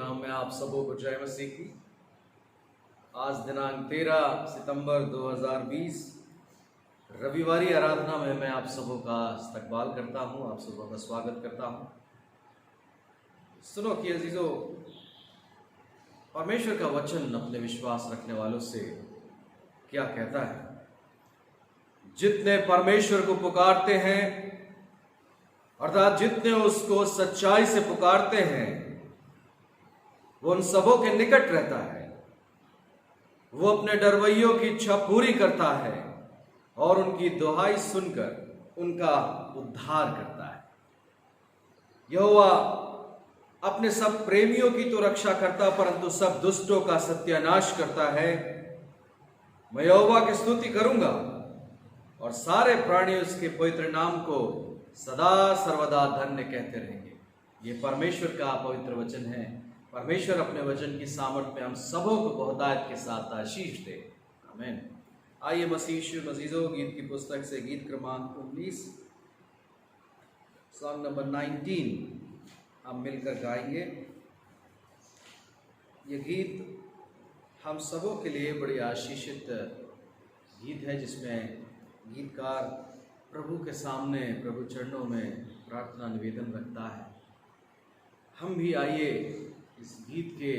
नाम में आप सबों को जय मसीह की। आज दिनांक 13 सितंबर 2020 रविवारी आराधना में मैं आप सबों का इस्तकबाल करता हूं, आप सबों का स्वागत करता हूं। सुनो कि अजीजों, परमेश्वर का वचन अपने विश्वास रखने वालों से क्या कहता है। जितने परमेश्वर को पुकारते हैं, अर्थात जितने उसको सच्चाई से पुकारते हैं, वो उन सबों के निकट रहता है। वो अपने डरवैयों की इच्छा पूरी करता है और उनकी दुहाई सुनकर उनका उद्धार करता है। यहोवा अपने सब प्रेमियों की तो रक्षा करता, परंतु सब दुष्टों का सत्यानाश करता है। मैं यहोवा की स्तुति करूंगा और सारे प्राणी उसके पवित्र नाम को सदा सर्वदा धन्य कहते रहेंगे। ये परमेश्वर का पवित्र वचन है। परमेश्वर अपने वचन की सामर्थ्य में हम सबों को बहुतायत के साथ आशीष दे। आमीन। आइए मसीह मसीजों, गीत की पुस्तक से गीत क्रमांक 19, सॉन्ग नंबर 19 हम मिलकर गाएंगे। ये गीत हम सबों के लिए बड़ी आशीषित गीत है, जिसमें गीतकार प्रभु के सामने, प्रभु चरणों में प्रार्थना निवेदन रखता है। हम भी आइए इस गीत के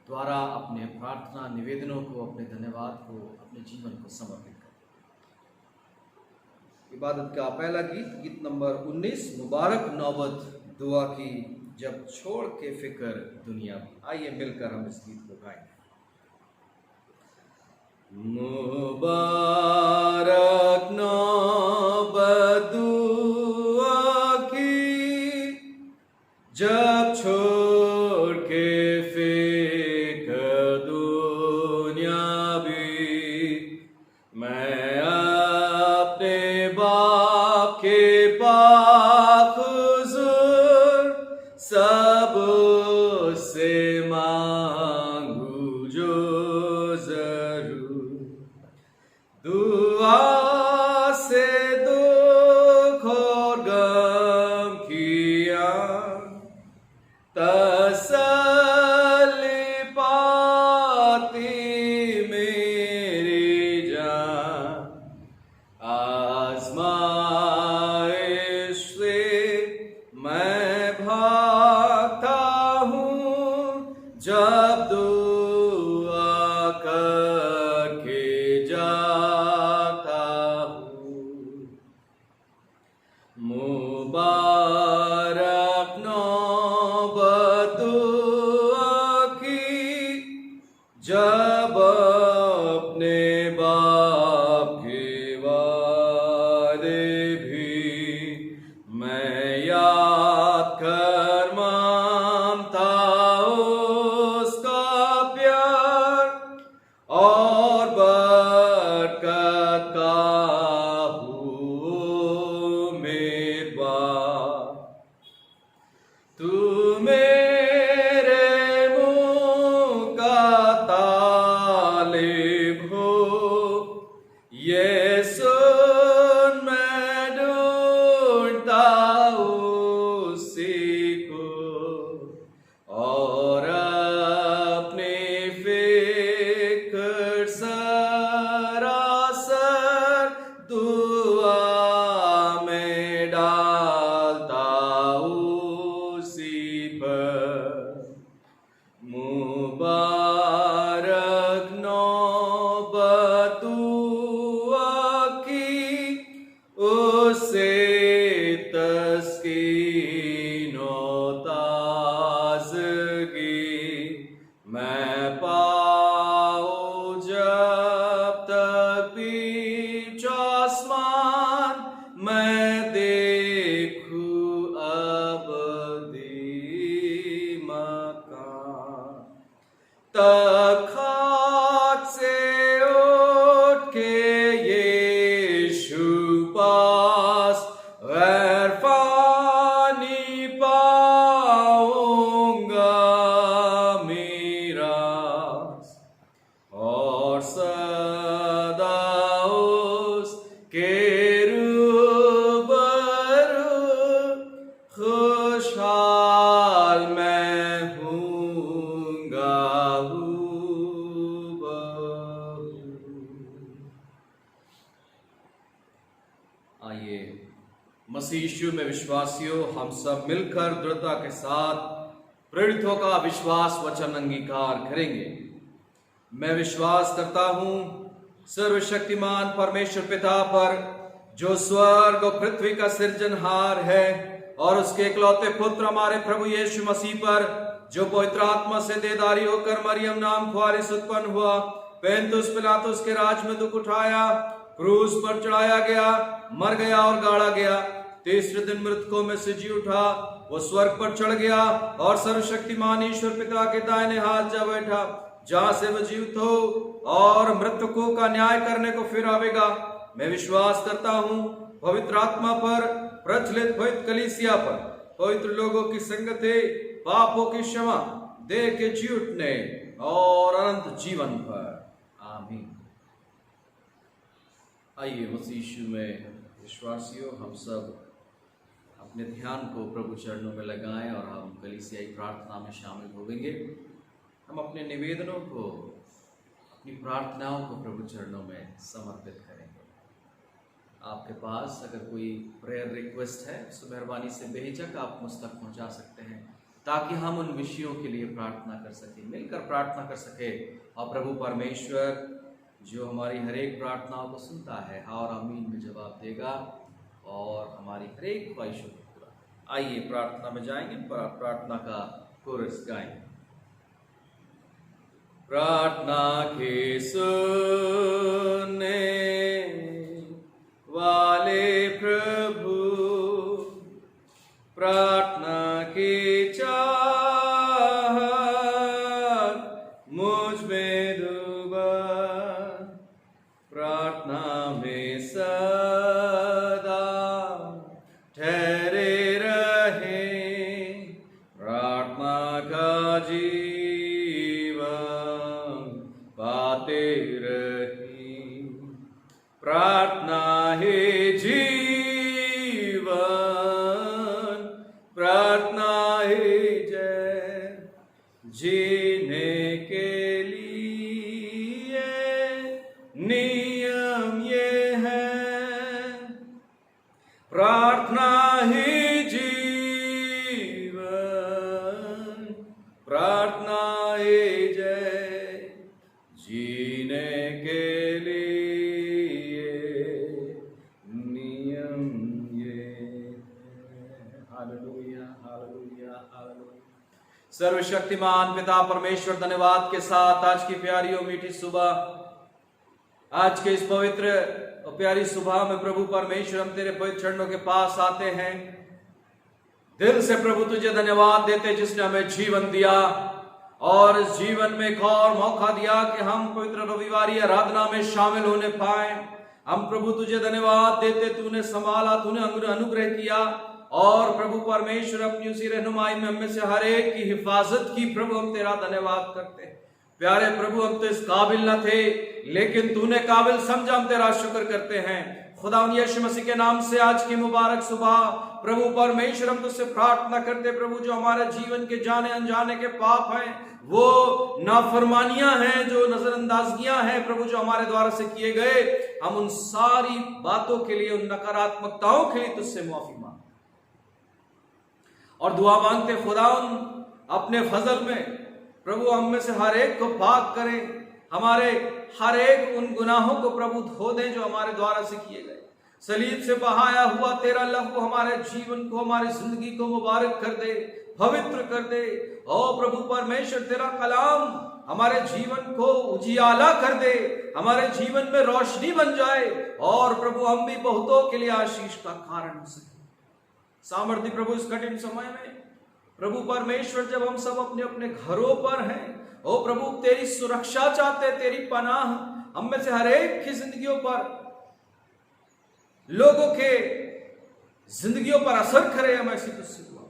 द्वारा अपने प्रार्थना निवेदनों को, अपने धन्यवाद को, अपने जीवन को समर्पित करें। इबादत का पहला गीत, गीत नंबर 19, मुबारक नौबत दुआ की जब छोड़ के फिक्र दुनिया में। आइए मिलकर हम इस गीत को गाएं। मुबारक नौबत दुआ की जब छोड़ के फिक्र दुनिया भी, मैं अपने बाप के पाक हुज़ूर सब से मांगू जो जरूर। दुआ से दुख और गम किया तसल्ली पाती मेरी जान, आज़माइश से मैं भागता हूँ जब दुआ करके जाता हूँ। मुबारक नौबत दुआ की जब अपने बाप के वादे भी मैं याद कर मानता उसका प्यार और बरकत का तू मेरे मुँह का तालिब हो, ये सुन मैं ढूंढता उसी को और अपनी फिक्र सरासर दुआ में डालता मुबारक नौबत दुआ की आइए मसीह यीशु में विश्वासियों, हम सब मिलकर दृढ़ता के साथ प्रेरितों का विश्वास वचन अंगीकार करेंगे। मैं विश्वास करता हूं सर्वशक्तिमान परमेश्वर पिता पर, जो स्वर्ग और पृथ्वी का सृजनहार है, और उसके इकलौते पुत्र हमारे प्रभु यीशु मसीह पर, जो पवित्र आत्मा से देदारी होकर मरियम नाम कुआरी से उत्पन्न हुआ, पेंतुस पिलातुस के राज में दुख उठाया, क्रूस पर चढ़ाया गया, मर गया और गाड़ा गया, तीसरे दिन मृतकों में से जी उठा, वो स्वर्ग पर चढ़ गया और सर्वशक्तिमान ईश्वर पिता के दाहिने हाथ जा बैठा, जहां से वह जीवित हो और मृतकों का न्याय करने को फिर आवेगा। मैं विश्वास करता हूं पवित्र आत्मा पर, प्रचलित पवित्र कलीसिया पर, पवित्र लोगों की संगति, पापों की क्षमा, देह के जी उठने और अनंत जीवन पर। आमीन। आइए मसीह यीशु में विश्वासियों, हम सब अपने ध्यान को प्रभु चरणों में लगाएं और हम कलीसियाई प्रार्थना में शामिल होंगे। हम अपने निवेदनों को, अपनी प्रार्थनाओं को प्रभु चरणों में समर्पित करेंगे। आपके पास अगर कोई प्रेयर रिक्वेस्ट है तो मेहरबानी से बेहिचक आप मुझ तक पहुंचा सकते हैं, ताकि हम उन विषयों के लिए प्रार्थना कर सकें, मिलकर प्रार्थना कर सके। और प्रभु परमेश्वर जो हमारी हर एक प्रार्थनाओं को सुनता है और आमीन में जवाब देगा और हमारी हर एक ख्वाहिशों को पूरा। आइए प्रार्थना में जाएंगे, प्रार्थना का कोरस गाएंगे। प्रार्थना के सुनने वाले प्रभु, प्रार्थना की चाहत मुझ में डूबा, प्रार्थना में सदा ठहरे रहे, प्रार्थना का जीवन पाते रही, प्रार्थना ही जीवन, प्रार्थना ही जय, जीने के लिए नियम ये है, प्रार्थना ही जीवन, प्रार्थना ही जय, जीने के लिए नियम ये है। Hallelujah, hallelujah, hallelujah. सर्वशक्तिमान पिता परमेश्वर, धन्यवाद के साथ आज की प्यारी और मीठी सुबह, आज के इस पवित्र और प्यारी सुबह में प्रभु परमेश्वर हम तेरे पवित्र चरणों के पास आते हैं। दिल से प्रभु तुझे धन्यवाद देते जिसने हमें जीवन दिया और इस जीवन में एक और मौका दिया कि हम पवित्र रविवारी आराधना में शामिल होने पाए। हम प्रभु तुझे धन्यवाद देते, तूने संभाला, तूने अनुग्रह किया और प्रभु परमेश्वर अपनी उसी रहनुमाई में हमें से हर एक की हिफाजत की। प्रभु हम तेरा धन्यवाद करते हैं। प्यारे प्रभु, हम तो इस काबिल न थे, लेकिन तूने काबिल समझा, हम तेरा शुक्र करते हैं। खुदा यीशु मसीह के नाम से आज की मुबारक सुबह प्रभु परमेश्वर हम तुझसे प्रार्थना करते प्रभु, जो हमारे जीवन के जाने अनजाने के पाप हैं, वो नाफरमानियां हैं, जो नजरअंदाजियां हैं प्रभु, जो हमारे द्वारा से किए गए, हम उन सारी बातों के लिए, उन नकारात्मकताओं के लिए तुझसे माफी मांग और दुआ मांगते खुदा अपने फजल में प्रभु हम में से हर एक को पाक करें, हमारे हर एक उन गुनाहों को प्रभु धो दें जो हमारे द्वारा से किए गए। सलीब से बहाया हुआ तेरा लहू हमारे जीवन को, हमारी जिंदगी को मुबारक कर दे, पवित्र कर दे। ओ प्रभु परमेश्वर, तेरा कलाम हमारे जीवन को उजियाला कर दे, हमारे जीवन में रोशनी बन जाए और प्रभु हम भी बहुतों के लिए आशीष का कारण हो सके। सामर्थ्य प्रभु इस कठिन समय में प्रभु परमेश्वर, जब हम सब अपने अपने घरों पर हैं, ओ प्रभु तेरी सुरक्षा चाहते, तेरी पनाह हम में से हर एक की जिंदगियों पर, लोगों के जिंदगियों पर असर करे, हम ऐसी तुझसे दुआ।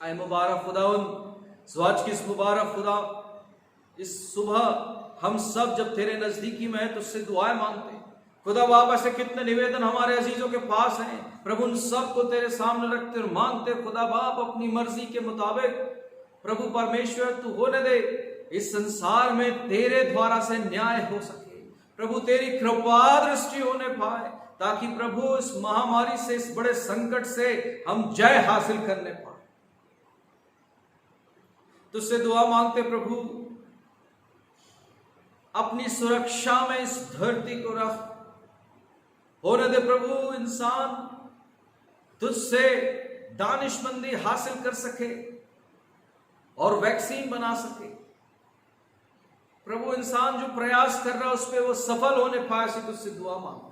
आए मुबारक खुदाउन, आज की इस मुबारक खुदा इस सुबह हम सब जब तेरे नजदीकी में है तुझसे दुआएं मांगते। खुदा बाप, ऐसे कितने निवेदन हमारे अजीजों के पास हैं प्रभु, उन सब को तेरे सामने रखते और मांगते खुदा बाप, अपनी मर्जी के मुताबिक प्रभु परमेश्वर तू होने दे इस संसार में तेरे द्वारा से न्याय हो सके प्रभु, तेरी कृपा दृष्टि होने पाए, ताकि प्रभु इस महामारी से, इस बड़े संकट से हम जय हासिल करने पाए। तुझसे दुआ मांगते प्रभु, अपनी सुरक्षा में इस धरती को रख। होने दे प्रभु इंसान तुझसे दानिशमंदी हासिल कर सके और वैक्सीन बना सके। प्रभु इंसान जो प्रयास कर रहा है उस पर वो सफल होने पाए, ऐसी तुझसे दुआ मांगते।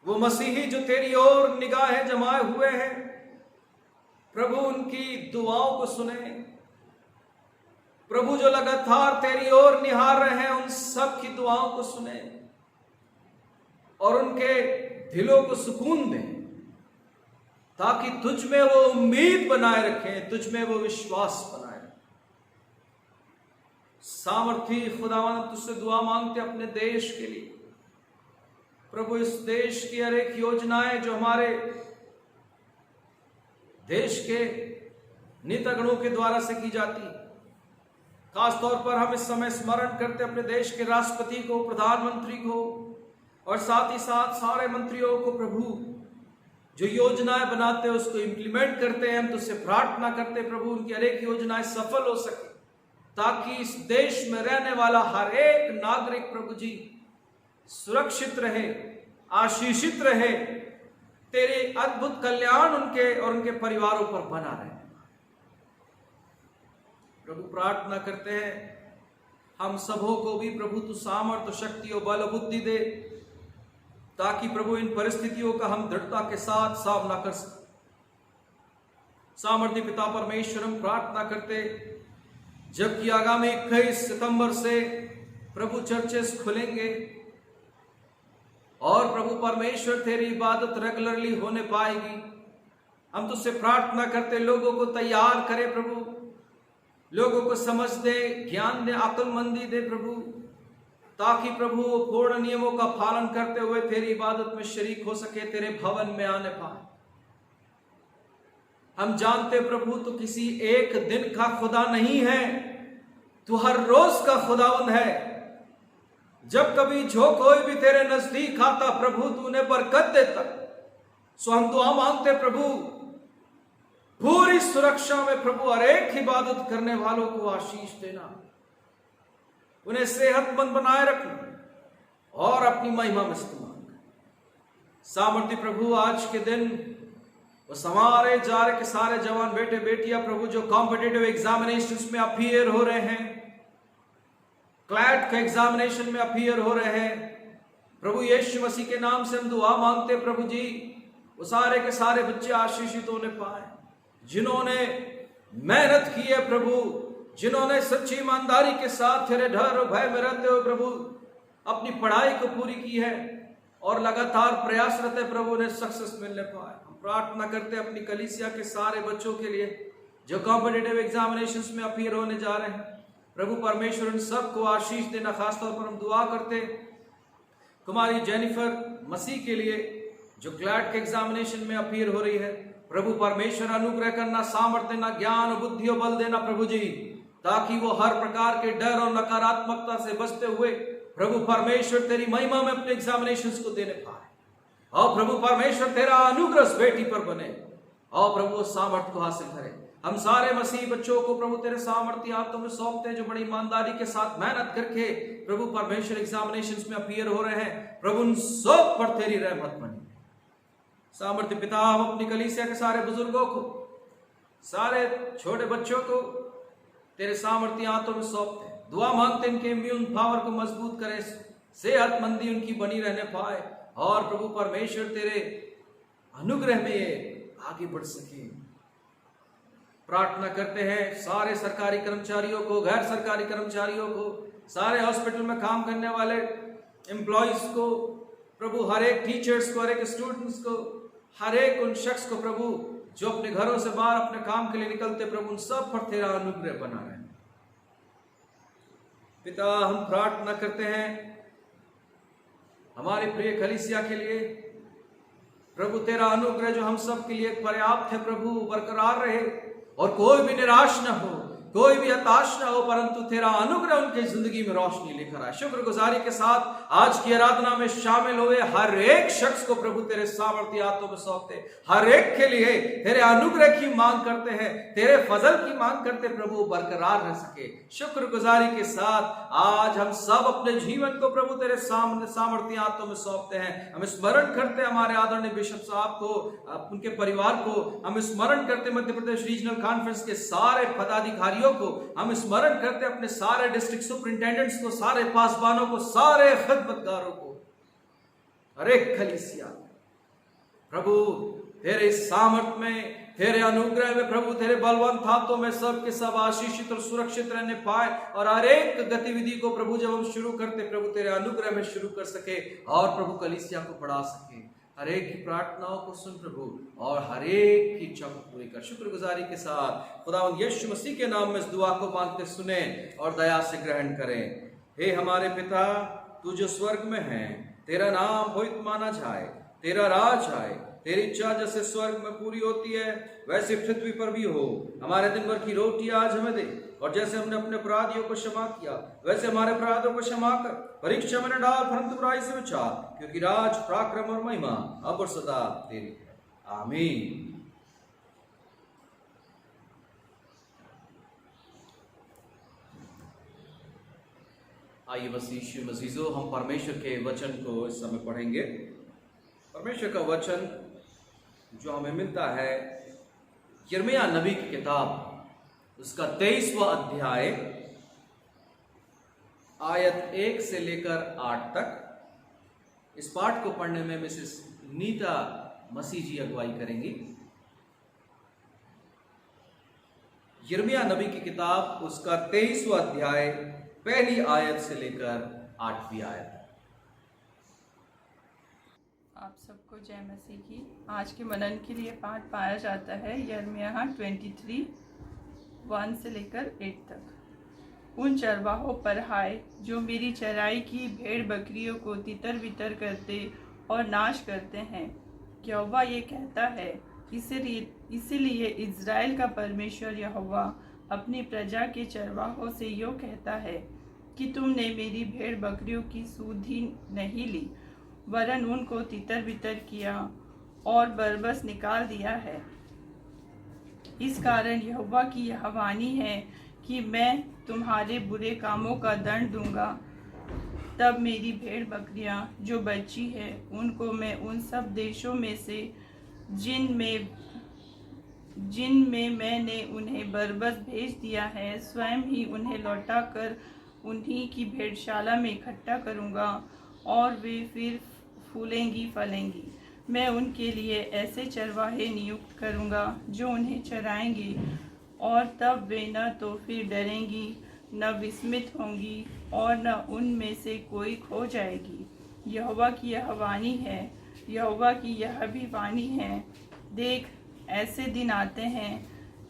वो मसीही जो तेरी ओर निगाहें जमाए हुए हैं प्रभु, उनकी दुआओं को सुने। प्रभु जो लगातार तेरी ओर निहार रहे हैं उन सब की दुआओं को सुने और उनके दिलों को सुकून दे, ताकि तुझ में वो उम्मीद बनाए रखें, तुझ में वो विश्वास बनाए रखें। सामर्थी खुदावंद तुझसे दुआ मांगते अपने देश के लिए। प्रभु इस देश की हर एक योजनाएं जो हमारे देश के नेतागणों के द्वारा से की जाती, खासतौर पर हम इस समय स्मरण करते अपने देश के राष्ट्रपति को, प्रधानमंत्री को और साथ ही साथ सारे मंत्रियों को। प्रभु जो योजनाएं बनाते हैं उसको इम्प्लीमेंट करते हैं, हम तुझसे प्रार्थना करते प्रभु उनकी हर एक योजनाएं सफल हो सके, ताकि इस देश में रहने वाला हर एक नागरिक प्रभु जी सुरक्षित रहे, आशीषित रहे, तेरे अद्भुत कल्याण उनके और उनके परिवारों पर बना रहे। प्रभु प्रार्थना करते हैं हम सबों को भी प्रभु तू सामर्थ्य, शक्ति और बल बुद्धि दे, ताकि प्रभु इन परिस्थितियों का हम दृढ़ता के साथ सामना कर सकें। सामर्थ्य पिता परमेश्वर हम प्रार्थना करते, जबकि आगामी 21 सितंबर से प्रभु चर्चेस खुलेंगे और प्रभु परमेश्वर तेरी इबादत रेगुलरली होने पाएगी, हम तुझसे प्रार्थना करते लोगों को तैयार करे प्रभु, लोगों को समझ दे, ज्ञान दे, अक्लमंदी दे प्रभु, ताकि प्रभु वो पूर्ण नियमों का पालन करते हुए तेरी इबादत में शरीक हो सके, तेरे भवन में आने पाए। हम जानते प्रभु तू किसी एक दिन का खुदा नहीं है, तू हर रोज का खुदावंद है। जब कभी जो कोई भी तेरे नजदीक आता प्रभु तू उन्हें बरकत देता। सो हम दुआ मांगते प्रभु पूरी सुरक्षा में प्रभु हर एक इबादत करने वालों को आशीष देना, उन्हें सेहतमंद बनाए रखना और अपनी महिमा में इस्तेमाल करना। सामर्थ्य प्रभु आज के दिन वो हमारे जा रहे के सारे जवान बेटे बेटियां प्रभु जो कॉम्पिटिटिव एग्जामिनेशंस में अपीयर हो रहे हैं, क्लैट के एग्जामिनेशन में अपीयर हो रहे हैं, प्रभु यीशु मसीह के नाम से हम दुआ मांगते प्रभु जी वो सारे के सारे बच्चे आशीषित होने पाए, जिन्होंने मेहनत की है प्रभु, जिन्होंने सच्ची ईमानदारी के साथ तेरे डर और भय में रहते हुए प्रभु अपनी पढ़ाई को पूरी की है और लगातार प्रयासरत है प्रभु उन्हें सक्सेस मिलने पाए। हम प्रार्थना करते अपनी कलीसिया के सारे बच्चों के लिए जो कॉम्पिटिटिव एग्जामिनेशंस में अपीयर होने जा रहे हैं, प्रभु परमेश्वर उन सबको आशीष देना। खासतौर पर हम दुआ करते कुमारी जेनिफर मसीह के लिए जो क्लैट के एग्जामिनेशन में अपीयर हो रही है, प्रभु परमेश्वर अनुग्रह करना, सामर्थ्य देना, ज्ञान और बुद्धि और बल देना प्रभु जी, ताकि वो हर प्रकार के डर और नकारात्मकता से बचते हुए प्रभु परमेश्वर तेरी महिमा में अपने एग्जामिनेशंस को देने पाए। और प्रभु परमेश्वर तेरा अनुग्रह उस बेटी पर बने और प्रभु सामर्थ्य को हासिल करे। हम सारे मसीह बच्चों को प्रभु तेरे सामर्थ्य हाथों में सौंपते हैं जो बड़ी ईमानदारी के साथ मेहनत करके प्रभु परमेश्वर एग्जामिनेशंस में अपीयर हो रहे हैं। प्रभु उन सब पर तेरी रहमत बनी। सामर्थ्य पिता हम अपनी कलीसिया के सारे बुजुर्गों को, सारे छोटे बच्चों को तेरे सामर्थ्य हाथों में सौंपते हैं। दुआ मांगते इनके इम्यून पावर को मजबूत करे, सेहतमंदी उनकी बनी रहने पाए और प्रभु परमेश्वर तेरे अनुग्रह में ये आगे बढ़ सके। प्रार्थना करते हैं सारे सरकारी कर्मचारियों को, गैर सरकारी कर्मचारियों को, सारे हॉस्पिटल में काम करने वाले एम्प्लॉयज को, प्रभु हर एक टीचर्स को, हर एक स्टूडेंट्स को, हर एक उन शख्स को प्रभु जो अपने घरों से बाहर अपने काम के लिए निकलते, प्रभु उन सब पर तेरा अनुग्रह बना रहे। पिता हम प्रार्थना करते हैं हमारे प्रिय कलीसिया के लिए, प्रभु तेरा अनुग्रह जो हम सब के लिए पर्याप्त है प्रभु बरकरार रहे और कोई भी निराश न हो, कोई भी हताश ना हो, परंतु तेरा अनुग्रह उनकी जिंदगी में रोशनी लेकर आए। शुक्रगुजारी के साथ आज की आराधना में शामिल हुए हर एक शख्स को प्रभु तेरे सामर्थ्य हाथों में सौंपते, हर एक के लिए तेरे अनुग्रह की मांग करते हैं, तेरे फजल की मांग करते प्रभु बरकरार रह सके। शुक्रगुजारी के साथ आज हम सब अपने जीवन को प्रभु तेरे सामने सामर्थ्य हाथों में सौंपते हैं। हम स्मरण करते हैं हमारे आदरणीय बिशप साहब को, उनके परिवार को। हम स्मरण करते मध्य प्रदेश रीजनल कॉन्फ्रेंस के सारे पदाधिकारियों को। हम स्मरण करते अपने सारे डिस्ट्रिक्ट सुपरिंटेंडेंट्स को, सारे पासबानों को, सारे खिदमतगारों को, हर एक कलीसिया। प्रभु तेरे सामर्थ में, तेरे अनुग्रह में प्रभु तेरे बलवंत हाथों में सब के सब आशीषित और सुरक्षित रहने पाए, और हर एक गतिविधि को प्रभु जब हम शुरू करते प्रभु तेरे अनुग्रह में शुरू कर सके, और प्रभु कलीसिया को बढ़ा सके। हर एक की प्रार्थनाओं को सुन प्रभु, और हर एक की इच्छा को पूरी कर। शुक्रगुजारी के साथ खुदावंद यीशु मसीह के नाम में इस दुआ को मांगते सुने और दया से ग्रहण करें। हे हमारे पिता, तू जो स्वर्ग में है, तेरा नाम पवित्र माना जाए, तेरा राज आए, तेरी इच्छा जैसे स्वर्ग में पूरी होती है वैसे पृथ्वी पर भी हो। हमारे दिन भर की रोटी आज हमें दे, और जैसे हमने अपने अपराधियों को क्षमा किया वैसे हमारे अपराधों को क्षमा कर। परीक्षा में न डाल, परंतु बुराई से बचा, क्योंकि राज, पराक्रम और महिमा अब और सदा तेरी है। आमीन। आइए बस यीशु मसीहो, हम परमेश्वर के वचन को इस समय पढ़ेंगे। परमेश्वर का वचन जो हमें मिलता है यिर्मयाह नबी की किताब, उसका 23वां अध्याय आयत 1 से लेकर 8 तक। इस पाठ को पढ़ने में मिसेस नीता मसीह जी अगुवाई करेंगी। यिर्मयाह नबी की किताब, उसका 23वां अध्याय, पहली आयत से लेकर 8वीं आयत। आप सबको जय मसीह की। आज के मनन के लिए पाठ पाया जाता है यिर्मयाह 23 1 से लेकर 8 तक। उन चरवाहों पर हाय जो मेरी चराई की भेड़ बकरियों को तितर बितर करते और नाश करते हैं। यहोवा ये कहता है, इसीलिए इज़राइल का परमेश्वर यहोवा अपनी प्रजा के चरवाहों से यूँ कहता है कि तुमने मेरी भेड़ बकरियों की सुधि नहीं ली, वरन उनको तितर बितर किया और बरबस निकाल दिया है। इस कारण यहोवा की यह वाणी है कि मैं तुम्हारे बुरे कामों का दंड दूंगा। तब मेरी भेड़ बकरियां जो बची है, उनको मैं उन सब देशों में से जिन में मैंने उन्हें बरबस भेज दिया है, स्वयं ही उन्हें लौटाकर उन्हीं की भेड़शाला में इकट्ठा करूंगा, और वे फिर फूलेंगी फलेंगी। मैं उनके लिए ऐसे चरवाहे नियुक्त करूंगा जो उन्हें चराएंगे, और तब वे न तो फिर डरेंगी, न विस्मित होंगी, और न उनमें से कोई खो जाएगी। यहोवा की यह वाणी है, यहोवा की यह भी वाणी है। देख, ऐसे दिन आते हैं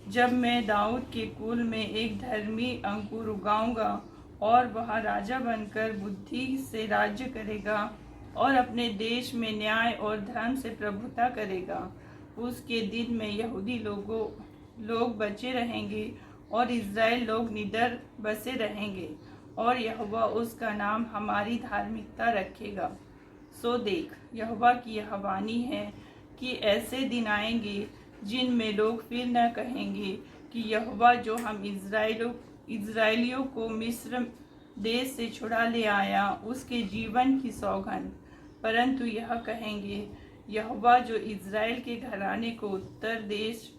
जब मैं दाऊद के कुल में एक धर्मी अंकुर उगाऊंगा, और वह राजा बनकर बुद्धि से राज्य करेगा, और अपने देश में न्याय और धर्म से प्रभुता करेगा। उसके दिन में यहूदी लोग बचे रहेंगे, और इज़राइल लोग निडर बसे रहेंगे, और यहोवा उसका नाम हमारी धार्मिकता रखेगा। सो देख, यहोवा की यह वाणी है कि ऐसे दिन आएंगे जिनमें लोग फिर न कहेंगे कि यहोवा जो हम इज़राइलियों को मिस्र देश से छुड़ा ले आया, उसके जीवन की सौगंध, परंतु यह कहेंगे, यहोवा जो इज़राइल के घराने को उत्तर देश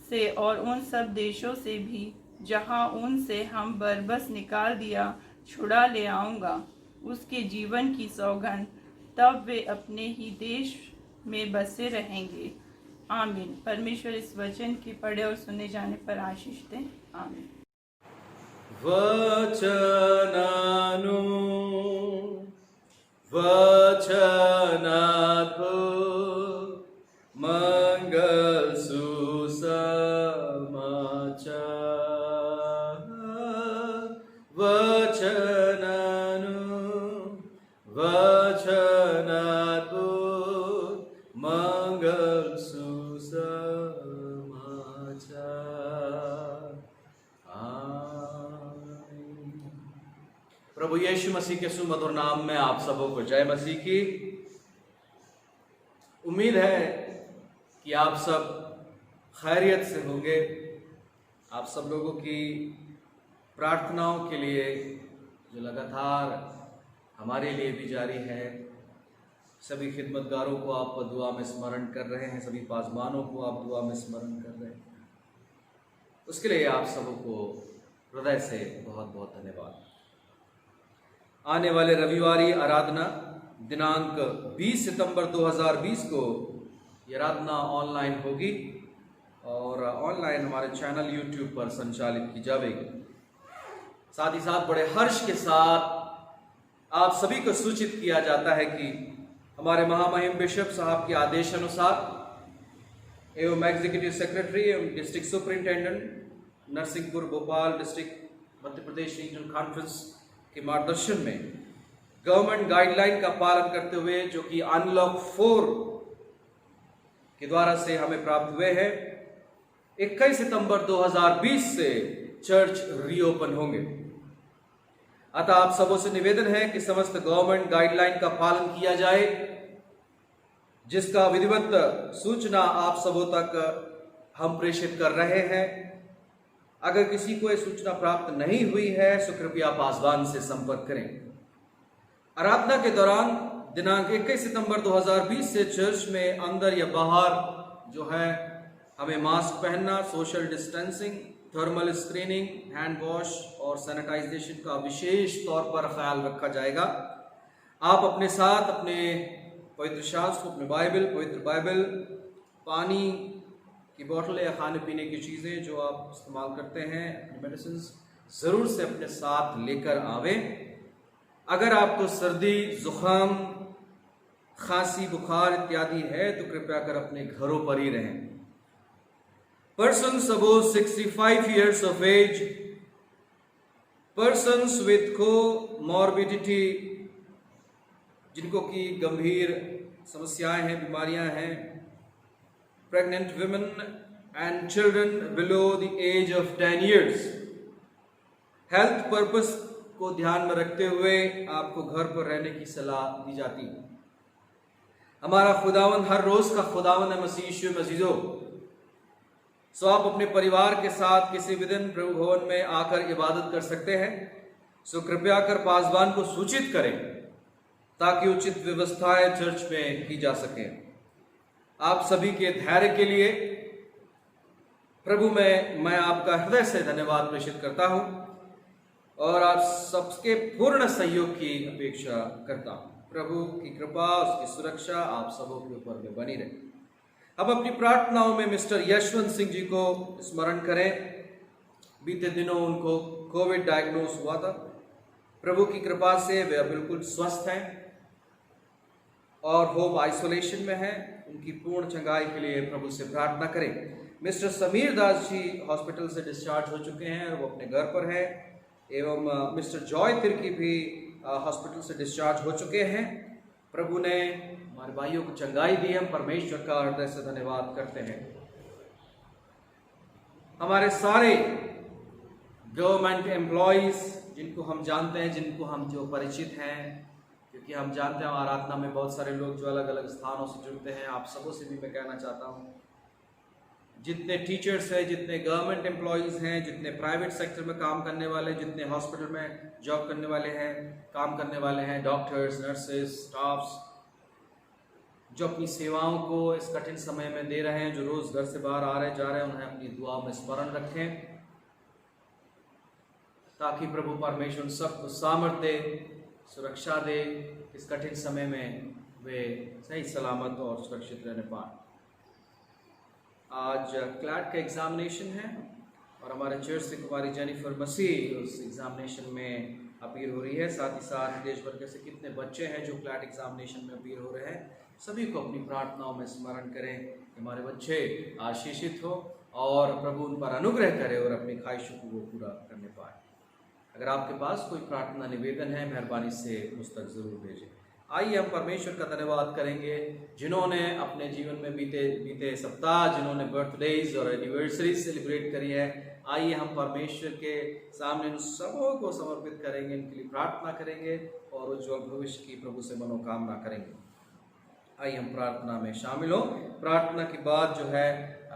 से और उन सब देशों से भी जहाँ उनसे हम बरबस निकाल दिया छुड़ा ले आऊँगा, उसके जीवन की सौगंध। तब वे अपने ही देश में बसे रहेंगे। आमीन। परमेश्वर इस वचन के पढ़े और सुने जाने पर आशीष दें। आमीन। वचनानु मंगल सुसमाचार, वचनानु मंगल सुसमाचार। यीशु मसीह के सुमधुर नाम में आप सबों को जय मसीह की। उम्मीद है कि आप सब खैरियत से होंगे। आप सब लोगों की प्रार्थनाओं के लिए जो लगातार हमारे लिए भी जारी है, सभी खिदमतगारों को आप दुआ में स्मरण कर रहे हैं, सभी पासबानों को आप दुआ में स्मरण कर रहे हैं, उसके लिए आप सबों को हृदय से बहुत बहुत धन्यवाद। आने वाले रविवारी आराधना दिनांक 20 सितंबर 2020 को ये आराधना ऑनलाइन होगी और ऑनलाइन हमारे चैनल YouTube पर संचालित की जाएगी। साथ ही साथ बड़े हर्ष के साथ आप सभी को सूचित किया जाता है कि हमारे महामहिम बिशप साहब के आदेशानुसार एवं एग्जीक्यूटिव सेक्रेटरी एवं district superintendent Narsinghpur Bhopal district Madhya Pradesh regional conference के मार्गदर्शन में गवर्नमेंट गाइडलाइन का पालन करते हुए, जो कि अनलॉक 4 के द्वारा से हमें प्राप्त हुए हैं, 21 सितंबर 2020 से चर्च रीओपन होंगे। अतः आप सबों से निवेदन है कि समस्त गवर्नमेंट गाइडलाइन का पालन किया जाए, जिसका विधिवत सूचना आप सबों तक हम प्रेषित कर रहे हैं। अगर किसी को यह सूचना प्राप्त नहीं हुई है तो कृपया पासवान से संपर्क करें। आराधना के दौरान दिनांक 21 सितंबर 2020 से चर्च में अंदर या बाहर जो है हमें मास्क पहनना, social distancing, thermal screening, hand wash और सैनिटाइजेशन का विशेष तौर पर ख्याल रखा जाएगा। आप अपने साथ अपने पवित्र शास्त्र, अपने पवित्र बाइबल, पानी की बोतलें या खाने पीने की चीज़ें जो आप इस्तेमाल करते हैं, अपने मेडिसिन ज़रूर से अपने साथ लेकर आवें। अगर आपको सर्दी, जुकाम, खांसी, बुखार इत्यादि है तो कृपया कर अपने घरों पर ही रहें। Persons above 65 years of age, persons with comorbidity, जिनको की गंभीर समस्याएं हैं, बीमारियां हैं, pregnant women and children below the age of 10 years, health purpose को ध्यान में रखते हुए आपको घर पर रहने की सलाह दी जाती है। हमारा खुदावंद हर रोज का खुदावंद है मसीह यीशु मसीहो। सो आप अपने परिवार के साथ किसी भी दिन प्रभु भवन में आकर इबादत कर सकते हैं। सो कृपया कर पासवान को सूचित करें ताकि उचित व्यवस्थाएं चर्च में की जा सके। आप सभी के धैर्य के लिए प्रभु में मैं आपका हृदय से धन्यवाद प्रेषित करता हूं और आप सबके पूर्ण सहयोग की अपेक्षा करता हूं। प्रभु की कृपा, उसकी सुरक्षा आप सबों के ऊपर में बनी रहे। अब अपनी प्रार्थनाओं में मिस्टर यशवंत सिंह जी को स्मरण करें। बीते दिनों उनको कोविड डायग्नोस हुआ था। प्रभु की कृपा से वे बिल्कुल स्वस्थ हैं और होम आइसोलेशन में हैं। उनकी पूर्ण चंगाई के लिए प्रभु से प्रार्थना करें। मिस्टर समीर दास जी हॉस्पिटल से डिस्चार्ज हो चुके हैं और वो अपने घर पर हैं। एवं मिस्टर जॉय तिर्की भी हॉस्पिटल से डिस्चार्ज हो चुके हैं। प्रभु ने हमारे भाइयों को चंगाई दी। हम परमेश्वर का हृदय से धन्यवाद करते हैं। हमारे सारे गवर्नमेंट एम्प्लॉयज जिनको हम जानते हैं, जिनको हम जो परिचित हैं, क्योंकि हम जानते हैं आराधना में बहुत सारे लोग जो अलग अलग स्थानों से जुड़ते हैं, आप सबों से भी मैं कहना चाहता हूँ, जितने टीचर्स हैं, जितने गवर्नमेंट एम्प्लॉयज़ हैं, जितने प्राइवेट सेक्टर में काम करने वाले, जितने हॉस्पिटल में जॉब करने वाले हैं, काम करने वाले हैं, डॉक्टर्स, नर्सेस, स्टाफ्स, जो अपनी सेवाओं को इस कठिन समय में दे रहे हैं, जो रोज़ घर से बाहर आ रहे जा रहे हैं, उन्हें अपनी दुआ में स्मरण रखें ताकि प्रभु परमेश्वर उन सबको सामर्थ्य दे, सुरक्षा दे। इस कठिन समय में वे सही सलामत और सुरक्षित रहने पाएँ। आज क्लैट का एग्जामिनेशन है और हमारे चर्च से कुमारी जेनिफर मसीह उस एग्जामिनेशन में अपीयर हो रही है। साथ ही साथ देश भर के से कितने बच्चे हैं जो क्लैट एग्जामिनेशन में अपीयर हो रहे हैं, सभी को अपनी प्रार्थनाओं में स्मरण करें कि हमारे बच्चे आशीषित हो और प्रभु उन पर अनुग्रह करे और अपनी ख्वाहिशों को वो पूरा करने पाए। अगर आपके पास कोई प्रार्थना निवेदन है, मेहरबानी से मुझ तक जरूर भेजें। आइए हम परमेश्वर का धन्यवाद करेंगे जिन्होंने अपने जीवन में बीते सप्ताह जिन्होंने बर्थडेज और एनिवर्सरी सेलिब्रेट करी है। आइए हम परमेश्वर के सामने इन सबों को समर्पित करेंगे, इनके लिए प्रार्थना करेंगे और उज्जवल भविष्य की प्रभु से मनोकामना करेंगे। आइए हम प्रार्थना में शामिल हो। प्रार्थना के बाद जो है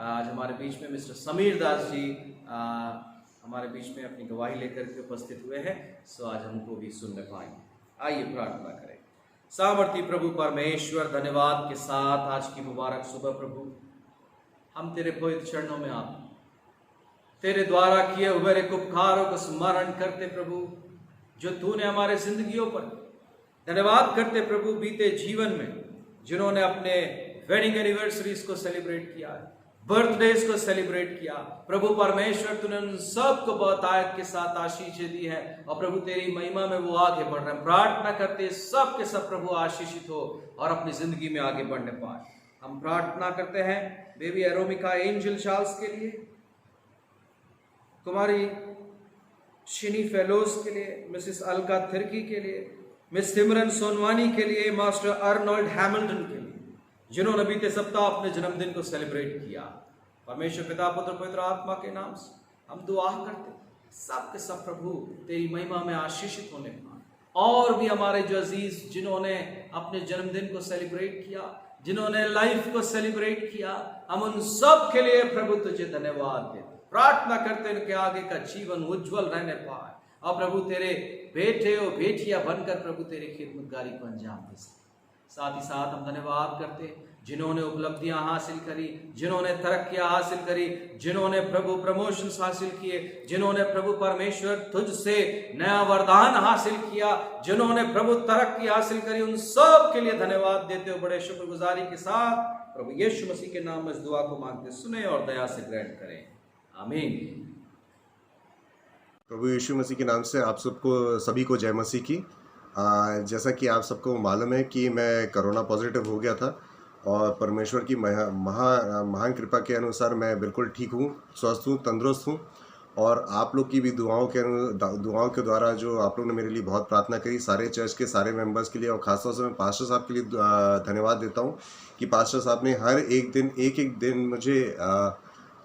आज हमारे बीच में मिस्टर समीर दास जी हमारे बीच में अपनी गवाही लेकर के उपस्थित हुए हैं, सो आज हमको भी सुनने पाएंगे। आइए प्रार्थना करें। सामर्थी प्रभु परमेश्वर, धन्यवाद के साथ आज की मुबारक सुबह प्रभु हम तेरे पवित्र चरणों में आते, तेरे द्वारा किए हुए एक उपकारों को स्मरण करते प्रभु, जो तूने हमारे जिंदगियों पर धन्यवाद करते प्रभु बीते जीवन में, जिन्होंने अपने वेडिंग एनिवर्सरीज को सेलिब्रेट किया, बर्थडेज को सेलिब्रेट किया प्रभु परमेश्वर, तूने उन सब को बहुत आयत के साथ आशीषें दी है और प्रभु तेरी महिमा में वो आगे बढ़ रहे हैं। प्रार्थना करते सब के सब प्रभु आशीषित हो और अपनी जिंदगी में आगे बढ़ने पाए। हम प्रार्थना करते हैं बेबी एरोमिका एंजल चार्ल्स के लिए, कुमारी शिनी फेलोज के लिए, मिसेस अलका थिर्की के लिए, मिस सिमरन सोनवानी के लिए, मास्टर अर्नोल्ड हैमिल्टन के लिए, जिन्होंने बीते सप्ताह अपने जन्मदिन को सेलिब्रेट किया। परमेश्वर पिता पुत्र पवित्र आत्मा के नाम से हम दुआ करते सब के सब प्रभु तेरी महिमा में आशीषित होने पाए। और भी हमारे जो अजीज जिन्होंने अपने जन्मदिन को सेलिब्रेट किया, जिन्होंने लाइफ को सेलिब्रेट किया, हम उन सब के लिए प्रभु तुझे धन्यवाद देते। प्रार्थना करते इनके आगे का जीवन उज्जवल रहने पाए और प्रभु तेरे बेटे और बेटियां बनकर प्रभु तेरी खिदमतगारी को अंजाम दे सके। साथ ही साथ हम धन्यवाद करते जिन्होंने उपलब्धियां हासिल करी, जिन्होंने तरक्कियां हासिल करी, जिन्होंने प्रभु प्रमोशंस हासिल किए, जिन्होंने प्रभु परमेश्वर तुझसे नया वरदान हासिल किया, जिन्होंने प्रभु तरक्की हासिल करी, उन सब के लिए धन्यवाद देते हो बड़े शुक्रगुजारी के साथ। प्रभु यीशु मसीह के नाम में इस दुआ को मांगते सुने और दया से ग्रहण करें, आमीन। प्रभु यीशु मसीह के नाम से आप सबको सभी को जय मसीह की। जैसा कि आप सबको मालूम है कि मैं कोरोना पॉजिटिव हो गया था और परमेश्वर की महान कृपा के अनुसार मैं बिल्कुल ठीक हूँ, स्वस्थ हूँ, तंदुरुस्त हूँ। और आप लोग की भी दुआओं के द्वारा जो आप लोग ने मेरे लिए बहुत प्रार्थना करी, सारे चर्च के सारे मेंबर्स के लिए और ख़ासतौर से मैं पास्टर साहब के लिए धन्यवाद देता हूँ कि पास्टर साहब ने हर एक दिन मुझे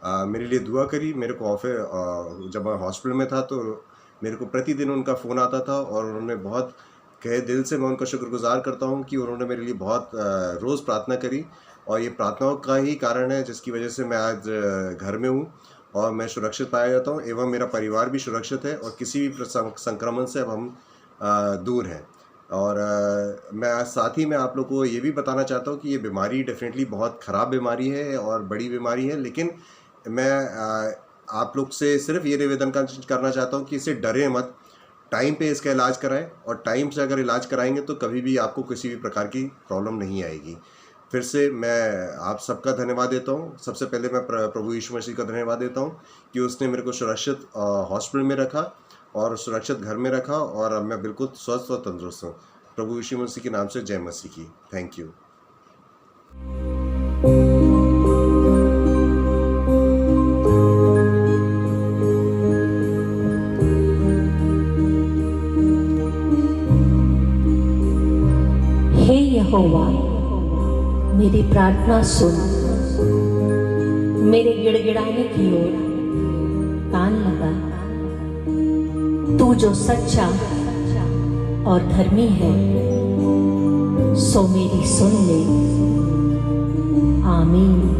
मेरे लिए दुआ करी। मेरे को जब मैं हॉस्पिटल में था तो मेरे को प्रतिदिन उनका फ़ोन आता था और उन्होंने बहुत कहे दिल से मैं उनका शुक्रगुजार करता हूं कि उन्होंने मेरे लिए बहुत रोज़ प्रार्थना करी और ये प्रार्थनाओं का ही कारण है जिसकी वजह से मैं आज घर में हूं और मैं सुरक्षित पाया जाता हूं एवं मेरा परिवार भी सुरक्षित है और किसी भी संक्रमण से अब हम दूर हैं। और मैं साथ ही में आप लोग को ये भी बताना चाहता हूँ कि ये बीमारी डेफिनेटली बहुत ख़राब बीमारी है और बड़ी बीमारी है, लेकिन मैं आप लोग से सिर्फ ये निवेदन करना चाहता हूँ कि इसे डरे मत, टाइम पे इसका इलाज कराएं और टाइम से अगर इलाज कराएंगे तो कभी भी आपको किसी भी प्रकार की प्रॉब्लम नहीं आएगी। फिर से मैं आप सबका धन्यवाद देता हूँ। सबसे पहले मैं प्रभु यीशु मसीह का धन्यवाद देता हूँ कि उसने मेरे को सुरक्षित हॉस्पिटल में रखा और सुरक्षित घर में रखा और अब मैं बिल्कुल स्वस्थ और तंदुरुस्त हूँ। प्रभु यीशु मसीह के नाम से जय मसीह की। Thank you. यहोवा मेरी प्रार्थना सुन, मेरे गिड़गिड़ाने की ओर कान लगा। तू जो सच्चा और धर्मी है सो मेरी सुन ले, आमीन।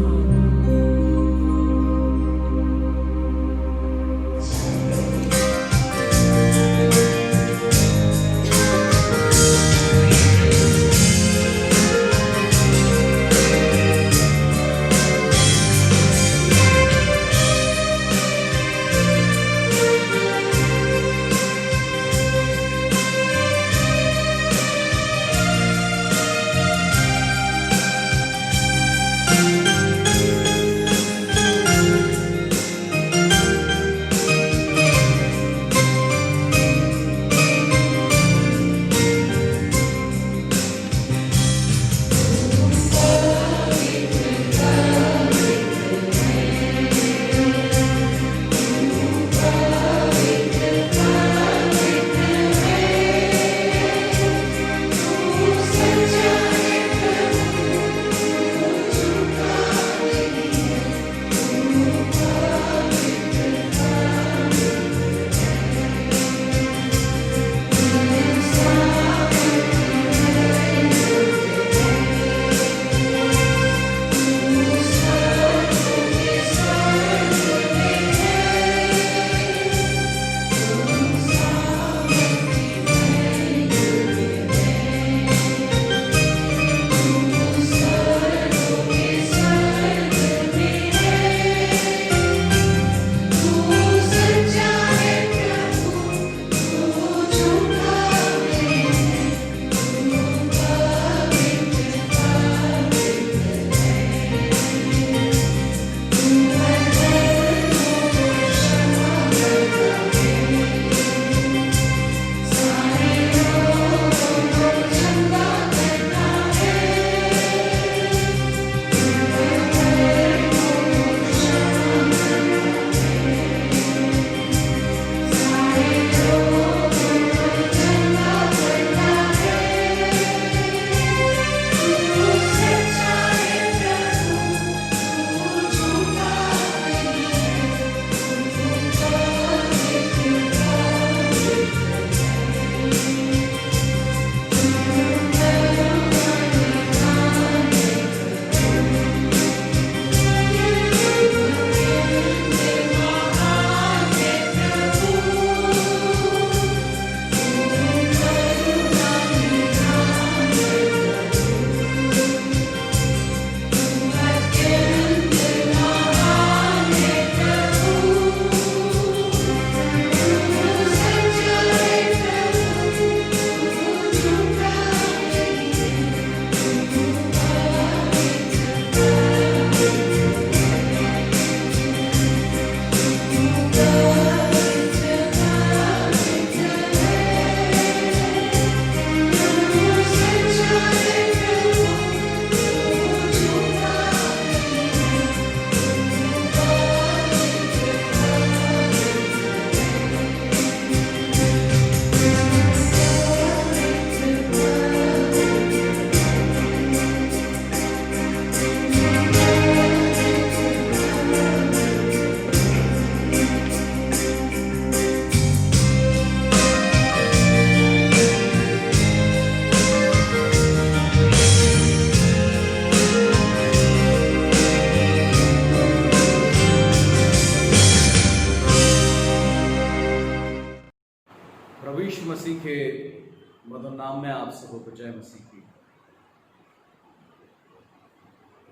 मधुर नाम में आपसे हो जय मसीह की।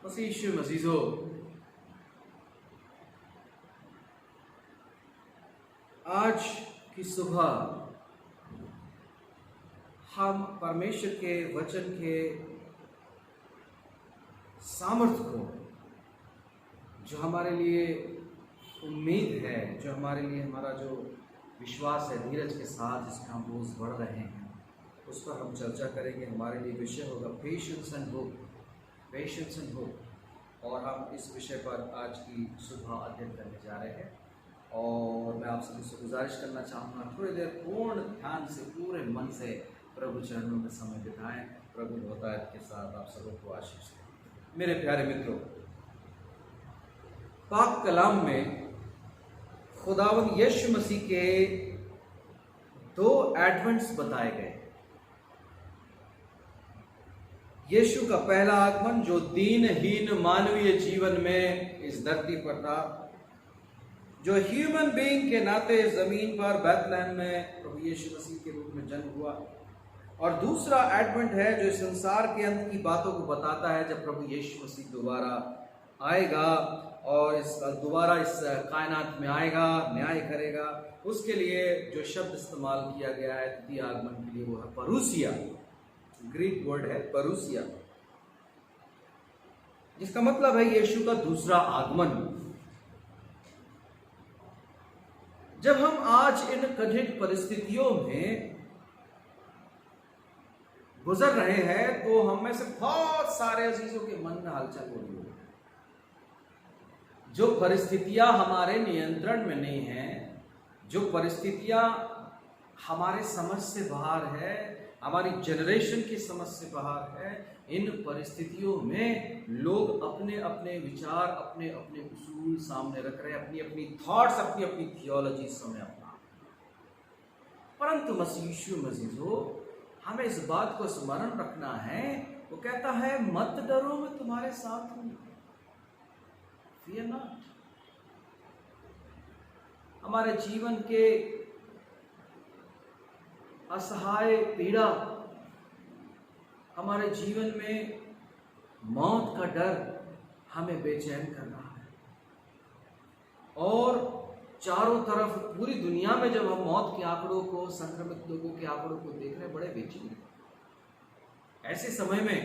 मसीह यीशु मसीहो, आज की सुबह हम परमेश्वर के वचन के सामर्थ्य को, जो हमारे लिए उम्मीद है, जो हमारे लिए हमारा जो विश्वास है, धीरज के साथ जिसका हम रोज बढ़ रहे हैं, उस पर हम चर्चा करेंगे। हमारे लिए विषय होगा patience and hope, patience and hope. और हम इस विषय पर आज की सुबह अध्ययन करने जा रहे हैं। और मैं आप सभी से गुजारिश करना चाहूँगा, थोड़ी देर पूर्ण ध्यान से, पूरे मन से प्रभु चरणों में समय बिताएं। प्रभु बहुतायत के साथ आप सबको आशीष दें। मेरे प्यारे मित्रों, पाक कलाम में खुदावंद यीशु मसीह के 2 एडवेंट्स बताए गए। यीशु का पहला आगमन जो दीनहीन मानवीय जीवन में इस धरती पर था, जो ह्यूमन बीइंग के नाते जमीन पर बैतलहम में प्रभु यीशु मसीह के रूप में जन्म हुआ। और दूसरा एडवेंट है जो संसार के अंत की बातों को बताता है, जब प्रभु यीशु मसीह दोबारा आएगा और दोबारा इस कायनात में आएगा, न्याय करेगा। उसके लिए जो शब्द इस्तेमाल किया गया है द्वितीय आगमन के लिए, वो है परूसिया। ग्रीक वर्ड है परूसिया, जिसका मतलब है यीशु का दूसरा आगमन। जब हम आज इन कठिन परिस्थितियों में गुजर रहे हैं, तो हम में से बहुत सारे अजीजों के मन में हलचल हो रही है। जो परिस्थितियां हमारे नियंत्रण में नहीं हैं, जो परिस्थितियां हमारे समझ से बाहर है, हमारी जनरेशन की समझ से बाहर है, इन परिस्थितियों में लोग अपने अपने विचार, अपने अपने उसूल सामने रख रहे हैं, अपनी अपनी थॉट्स, अपनी अपनी थियोलॉजी सामने अपना। परंतु मसीह यीशु मसीह हमें इस बात को स्मरण रखना है। वो कहता है, मत डरो, मैं तुम्हारे साथ हूं, फियर नॉट। हमारे जीवन के असहाय पीड़ा, हमारे जीवन में मौत का डर हमें बेचैन कर रहा है। और चारों तरफ पूरी दुनिया में जब हम मौत के आंकड़ों को, संक्रमित लोगों के आंकड़ों को देख रहे, बड़े बेचैन हैं। ऐसे समय में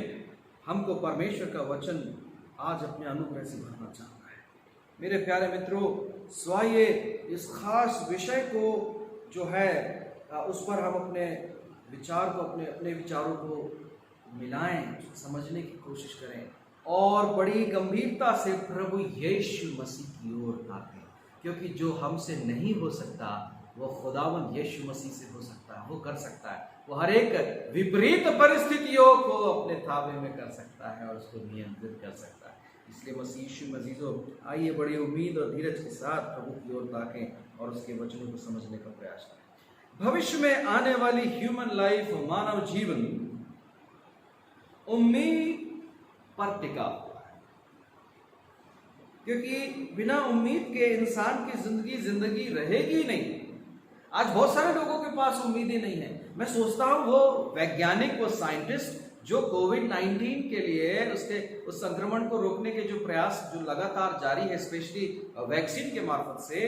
हमको परमेश्वर का वचन आज अपने अनुग्रह से भरना चाहता है। मेरे प्यारे मित्रों, स्वाइए इस खास विषय को जो है उस पर हम अपने विचार को, अपने विचारों को मिलाएं, समझने की कोशिश करें और बड़ी गंभीरता से प्रभु यीशु मसीह की ओर ताकें। क्योंकि जो हमसे नहीं हो सकता, वो खुदावंद यीशु मसीह से हो सकता है, वो कर सकता है। वो हर एक विपरीत परिस्थितियों को अपने ताबे में कर सकता है और उसको नियंत्रित कर सकता है। इसलिए मसीह यीशु मसीह, आइए बड़ी उम्मीद और धीरज के साथ प्रभु की ओर ताकें और उसके वचनों को समझने का प्रयास करें। भविष्य में आने वाली ह्यूमन लाइफ, मानव जीवन उम्मीद पर टिका हुआ है, क्योंकि बिना उम्मीद के इंसान की जिंदगी रहेगी नहीं। आज बहुत सारे लोगों के पास उम्मीदें नहीं है। मैं सोचता हूं वो वैज्ञानिक, वो साइंटिस्ट जो कोविड-19 के लिए उस संक्रमण को रोकने के जो प्रयास जो लगातार जारी है, स्पेशली वैक्सीन के मार्फत से,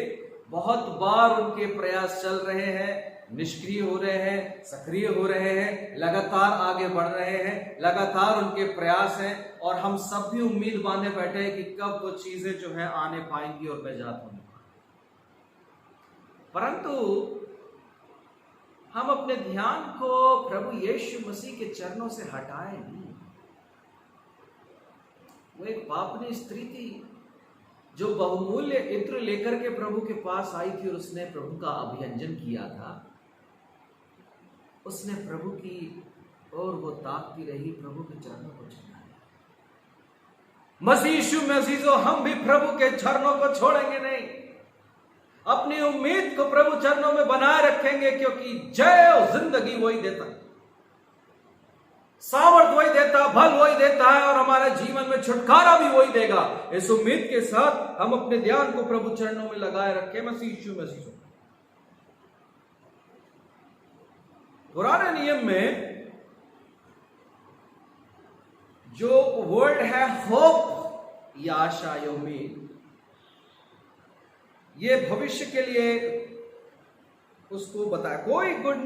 बहुत बार उनके प्रयास चल रहे हैं, निष्क्रिय हो रहे हैं, सक्रिय हो रहे हैं, लगातार आगे बढ़ रहे हैं, लगातार उनके प्रयास हैं। और हम सब भी उम्मीद बांधे बैठे हैं कि कब वो चीजें जो है आने पाएंगी और निजात होने पाएंगी। परंतु हम अपने ध्यान को प्रभु यीशु मसीह के चरणों से हटाए नहीं। वो एक पापनी स्त्री थी जो बहुमूल्य इत्र लेकर के प्रभु के पास आई थी और उसने प्रभु का अभियंजन किया था। उसने प्रभु की और वो ताकती रही, प्रभु के चरणों को छुआ। मसीह यीशु मसीह, हम भी प्रभु के चरणों को छोड़ेंगे नहीं, अपनी उम्मीद को प्रभु चरणों में बनाए रखेंगे, क्योंकि जय और जिंदगी वही देता, सामर्थ वही देता, बल वही देता है और हमारे जीवन में छुटकारा भी वही देगा। इस उम्मीद के साथ हम अपने ध्यान को प्रभु चरणों में लगाए रखें। मसीह यीशु मसीह। पुराने नियम में जो वर्ड है होप, ये आशा, ये उम्मीद, ये भविष्य के लिए उसको बताया। कोई गुड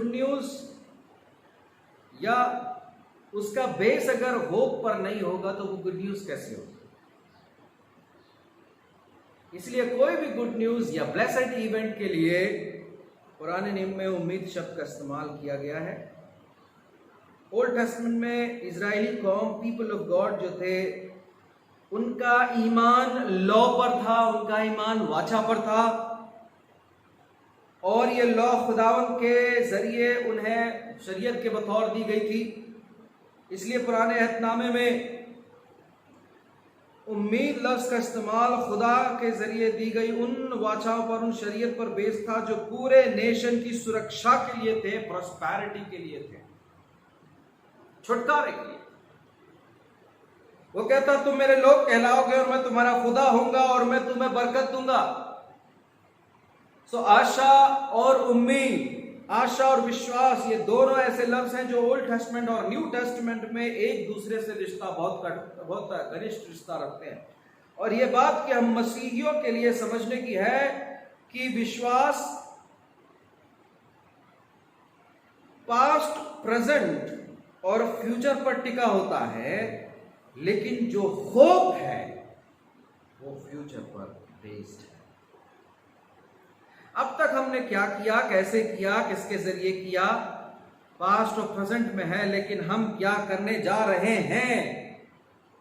न्यूज या उसका बेस अगर होप पर नहीं होगा तो वो गुड न्यूज कैसे होगी। इसलिए कोई भी गुड न्यूज या ब्लेसेड इवेंट के लिए पुराने नियम में उम्मीद शब्द का इस्तेमाल किया गया है। ओल्ड टेस्टमेंट में इजरायली कौम, पीपल ऑफ गॉड जो थे, उनका ईमान लॉ पर था, उनका ईमान वाचा पर था, और ये लॉ खुदावन के जरिए उन्हें शरीयत के बतौर दी गई थी। इसलिए पुराने अहदनामे में उम्मीद लफ्ज का इस्तेमाल खुदा के जरिए दी गई उन वाचाओं पर, उन शरीयत पर बेस था जो पूरे नेशन की सुरक्षा के लिए थे, प्रॉस्पेरिटी के लिए थे, छुटकारे के लिए। वो कहता तुम मेरे लोग कहलाओगे और मैं तुम्हारा खुदा होऊंगा और मैं तुम्हें बरकत दूंगा। सो आशा और उम्मीद, आशा और विश्वास, ये दोनों ऐसे लफ्ज हैं जो ओल्ड टेस्टमेंट और न्यू टेस्टमेंट में एक दूसरे से रिश्ता बहुत घनिष्ठ रिश्ता रखते हैं। और ये बात कि हम मसीहियों के लिए समझने की है कि विश्वास पास्ट, प्रेजेंट और फ्यूचर पर टिका होता है, लेकिन जो होप है वो फ्यूचर पर बेस्ड है। अब तक हमने क्या किया, कैसे किया, किसके जरिए किया, पास्ट और प्रेजेंट में है, लेकिन हम क्या करने जा रहे हैं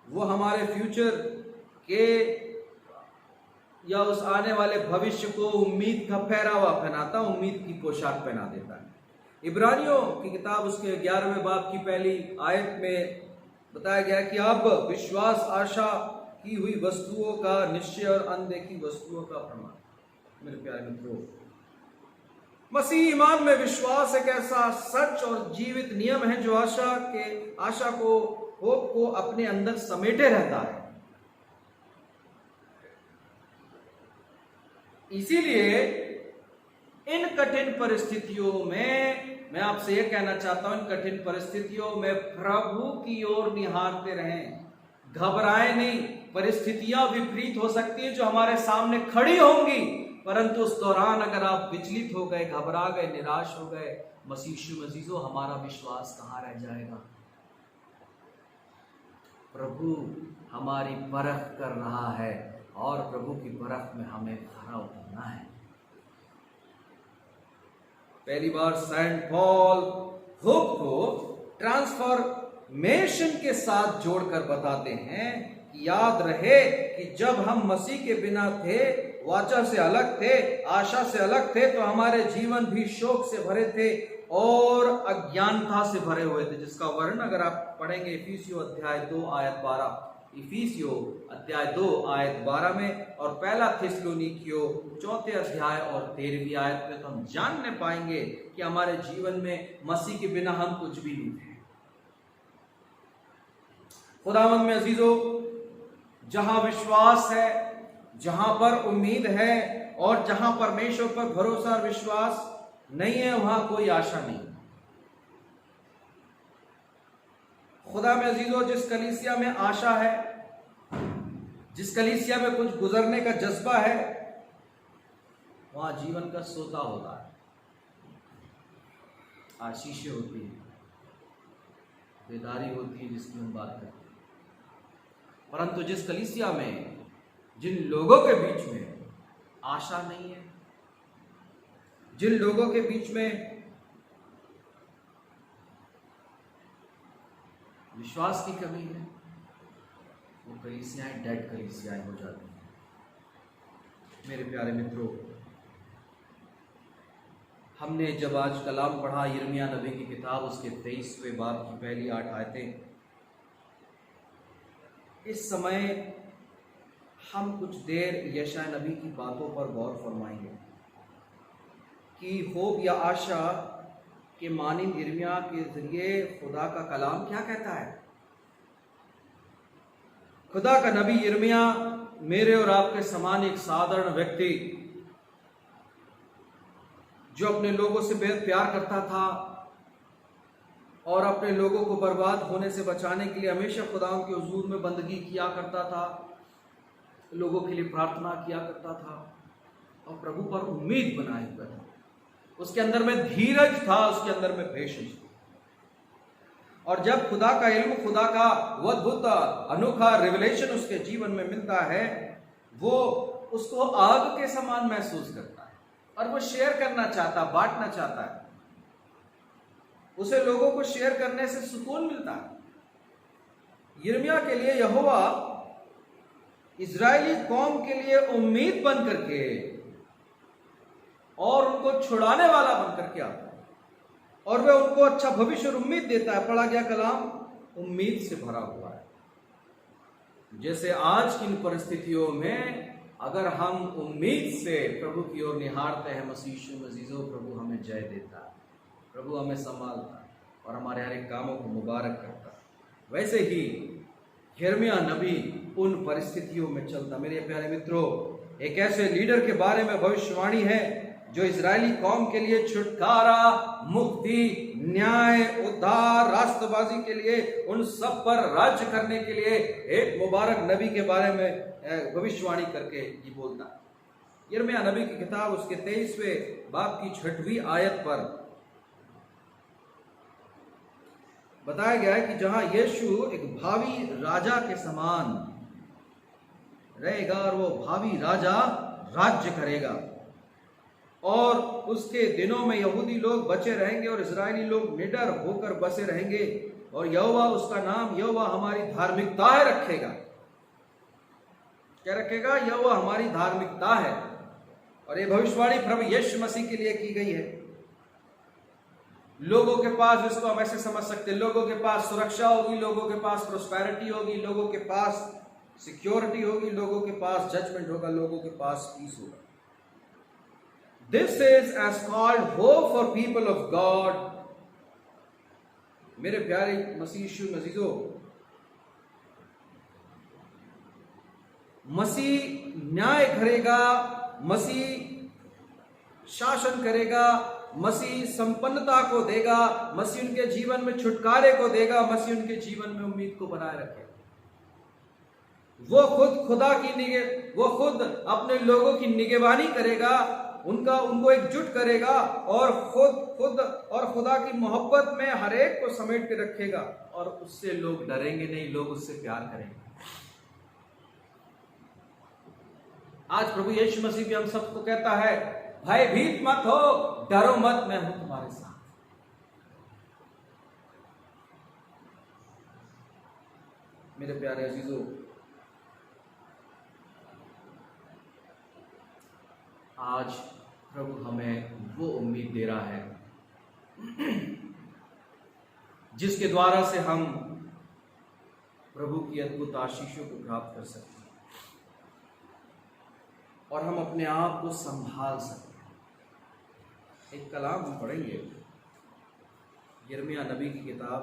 वो हमारे फ्यूचर के या उस आने वाले भविष्य को उम्मीद का पहरावा पहनाता, उम्मीद की पोशाक पहना देता है। इब्रानियों की किताब उसके 11वें बाब की पहली आयत में बताया गया कि अब विश्वास आशा की हुई वस्तुओं का निश्चय और अनदेखी वस्तुओं का प्रमाण। मेरे प्यारे मित्रों, मसीह ईमान में विश्वास एक ऐसा सच और जीवित नियम है जो आशा को, होप को अपने अंदर समेटे रहता है। इसीलिए इन कठिन परिस्थितियों में मैं आपसे यह कहना चाहता हूं, इन कठिन परिस्थितियों में प्रभु की ओर निहारते रहें, घबराएं नहीं। परिस्थितियां विपरीत हो सकती है जो हमारे सामने खड़ी होंगी, परंतु उस दौरान अगर आप विचलित हो गए, घबरा गए, निराश हो गए, मसीहो हमारा विश्वास कहां रह जाएगा। प्रभु हमारी परख कर रहा है और प्रभु की परख में हमें खरा उतरना है। पहली बार सेंट पॉल होप को ट्रांसफॉर्मेशन के साथ जोड़कर बताते हैं कि याद रहे कि जब हम मसीह के बिना थे, वाचा से अलग थे, आशा से अलग थे, तो हमारे जीवन भी शोक से भरे थे और अज्ञानता से भरे हुए थे, जिसका वर्णन अगर आप पढ़ेंगे इफिसियों अध्याय 2 आयत 12, इफिसियों अध्याय 2 आयत 12 में, और पहला थिस्सलुनीकियों 4 अध्याय और 13वीं आयत में, तो हम जानने पाएंगे कि हमारे जीवन में मसीह के बिना हम कुछ भी नहीं थे। खुदावंद में अजीजों, जहां विश्वास है, जहां पर उम्मीद है और जहां परमेश्वर पर भरोसा और विश्वास नहीं है, वहां कोई आशा नहीं। खुदा में अजीजों, जिस कलीसिया में आशा है, जिस कलीसिया में कुछ गुजरने का जज्बा है, वहां जीवन का सोता होता है, आशीषें होती है, बेदारी होती है जिसकी हम बात करते हैं। परंतु जिस कलीसिया में, जिन लोगों के बीच में आशा नहीं है, जिन लोगों के बीच में विश्वास की कमी है, वो कलीसियाएं डेड कलीसियाएं हो जाती हैं। मेरे प्यारे मित्रों, हमने जब आज कलाम पढ़ा यिर्मयाह नबी की किताब, उसके 23वें बाब की पहली 8 आयतें, इस समय हम कुछ देर यशायाह नबी की बातों पर गौर फरमाएंगे कि होप या आशा के मानिंद यिर्मयाह के जरिए खुदा का कलाम क्या कहता है। खुदा का नबी यिर्मयाह मेरे और आपके समान एक साधारण व्यक्ति, जो अपने लोगों से बेहद प्यार करता था, और अपने लोगों को बर्बाद होने से बचाने के लिए हमेशा खुदावंद के हुजूर में बंदगी किया करता था, लोगों के लिए प्रार्थना किया करता था और प्रभु पर उम्मीद बनाए हुआ था। उसके अंदर में धीरज था, उसके अंदर में पेशेंस थी। और जब खुदा का इल्म, खुदा का वो अद्भुत अनोखा रिवलेशन उसके जीवन में मिलता है, वो उसको आग के समान महसूस करता है और वो शेयर करना चाहता, बांटना चाहता है। उसे लोगों को शेयर करने से सुकून मिलता है। यिर्मयाह के लिए यहोवा इजरायली कौम के लिए उम्मीद बन करके और उनको छुड़ाने वाला बन करके आता है और वह उनको अच्छा भविष्य और उम्मीद देता है। पढ़ा गया कलाम उम्मीद से भरा हुआ है। जैसे आज की इन परिस्थितियों में अगर हम उम्मीद से प्रभु की ओर निहारते हैं, मसीह यीशु अजीजों, प्रभु हमें जय देता है, प्रभु हमें संभालता है और हमारे हर एक कामों को मुबारक करता है। वैसे ही यिर्मयाह नबी उन परिस्थितियों में चलता। मेरे प्यारे मित्रों, एक ऐसे लीडर के बारे में भविष्यवाणी है जो इजरायली कौम के लिए छुटकारा, मुक्ति, न्याय, उद्धार, राष्ट्रबाजी के लिए, उन सब पर राज्य करने के लिए एक मुबारक नबी के बारे में भविष्यवाणी करके ये बोलता है। यिर्मयाह नबी की किताब उसके 23वें बाब की 6वीं आयत पर बताया गया है कि जहां यीशु एक भावी राजा के समान रहेगा और वो भावी राजा राज्य करेगा और उसके दिनों में यहूदी लोग बचे रहेंगे और इजरायली लोग निडर होकर बसे रहेंगे और यहोवा, उसका नाम यहोवा हमारी धार्मिकता है रखेगा। क्या रखेगा? यहोवा हमारी धार्मिकता है। और ये भविष्यवाणी प्रभु यीशु मसीह के लिए की गई है। लोगों के पास, इसको हम ऐसे समझ सकते हैं, लोगों के पास सुरक्षा होगी, लोगों के पास प्रोस्पेरिटी होगी, लोगों के पास सिक्योरिटी होगी, लोगों के पास जजमेंट होगा, लोगों के पास पीस होगा। This is as called hope for people of God। मेरे प्यारे मसीह यीशु अजीजों, मसीह न्याय करेगा, मसीह शासन करेगा, मसीह संपन्नता को देगा, मसीह उनके जीवन में छुटकारे को देगा, मसीह उनके जीवन में उम्मीद को बनाए रखेगा। वो खुद खुदा की वो खुद अपने लोगों की निगरानी करेगा, उनको एकजुट करेगा और खुद और खुदा की मोहब्बत में हर एक को समेट के रखेगा और उससे लोग डरेंगे नहीं, लोग उससे प्यार करेंगे। आज प्रभु यीशु मसीह भी हम सबको कहता है, भयभीत मत हो, डरो मत, मैं हूं तुम्हारे साथ। मेरे प्यारे अजीजों, आज प्रभु हमें वो उम्मीद दे रहा है जिसके द्वारा से हम प्रभु की अद्भुत आशीषों को प्राप्त कर सकते हैं और हम अपने आप को संभाल सकते हैं। एक कलाम हम पढ़ेंगे, यिर्मयाह नबी की किताब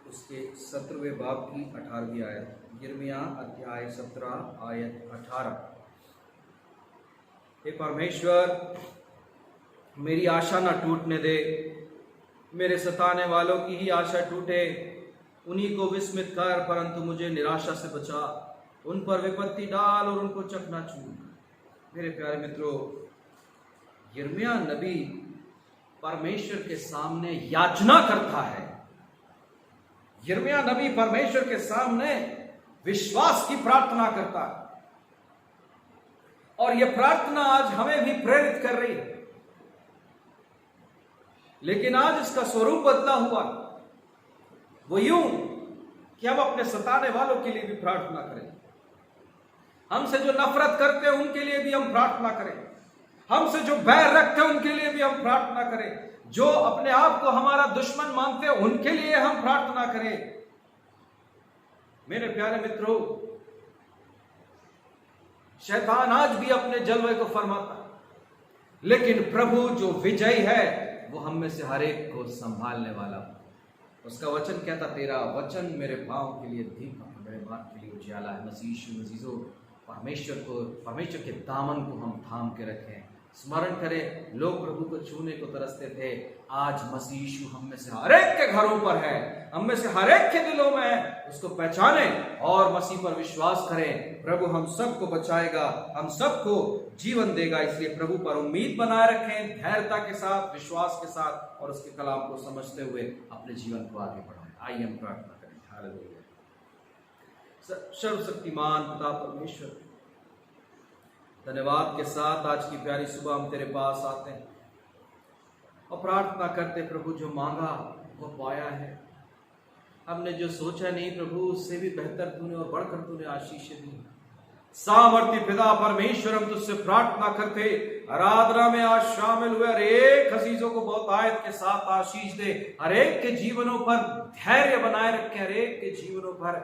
उसके 17वें बाब की 18वीं आयत। यिर्मयाह अध्याय 17 आयत 18। हे परमेश्वर, मेरी आशा ना टूटने दे, मेरे सताने वालों की ही आशा टूटे, उन्हीं को विस्मित कर, परंतु मुझे निराशा से बचा। उन पर विपत्ति डाल और उनको चकनाचूर। मेरे प्यारे मित्रों, यिर्मयाह नबी परमेश्वर के सामने याचना करता है। यिर्मयाह नबी परमेश्वर के सामने विश्वास की प्रार्थना करता है और यह प्रार्थना आज हमें भी प्रेरित कर रही है। लेकिन आज इसका स्वरूप बदला हुआ, वो यूं कि हम अपने सताने वालों के लिए भी प्रार्थना करें, हमसे जो नफरत करते हैं उनके लिए भी हम प्रार्थना करें, हमसे जो बैर रखते हैं उनके लिए भी हम प्रार्थना करें, जो अपने आप को हमारा दुश्मन मानते हैं उनके लिए हम प्रार्थना करें। मेरे प्यारे मित्रों, शैतान आज भी अपने जलवे को फरमाता है, लेकिन प्रभु जो विजयी है वो हम में से हर एक को संभालने वाला। उसका वचन कहता, तेरा वचन मेरे पांव के लिए दीप, मेरे मार्ग के लिए उजियाला है। मसीह यीशु अजीजों, परमेश्वर के दामन को हम थाम के रखें, स्मरण करें, लोग प्रभु को छूने को तरसते थे। आज मसीह यीशु हम में से हर एक के घरों पर है, हम में से हर एक के दिलों में है। उसको पहचाने और मसीह पर विश्वास करें। प्रभु हम सबको बचाएगा, हम सबको जीवन देगा। इसलिए प्रभु पर उम्मीद बनाए रखें, धैर्यता के साथ, विश्वास के साथ, और उसके कलाम को समझते हुए अपने जीवन को आगे बढ़ाएं। आइए हम प्रार्थना करें। हालेलुया। सर्वशक्तिमान पिता परमेश्वर, धन्यवाद के साथ आज की प्यारी सुबह हम तेरे पास आते हैं और प्रार्थना करते प्रभु, जो मांगा वो पाया है। हमने जो सोचा नहीं प्रभु, उससे भी बेहतर तूने और बढ़कर तूने आशीष दी। सामर्थ्य पिता परमेश्वर, हम तुझसे प्रार्थना करते, आराधना में आज शामिल हुए हर एक अजीजों को बहुतायत के साथ आशीष दे। हर एक के जीवनों पर धैर्य बनाए रखे, हर एक के जीवनों पर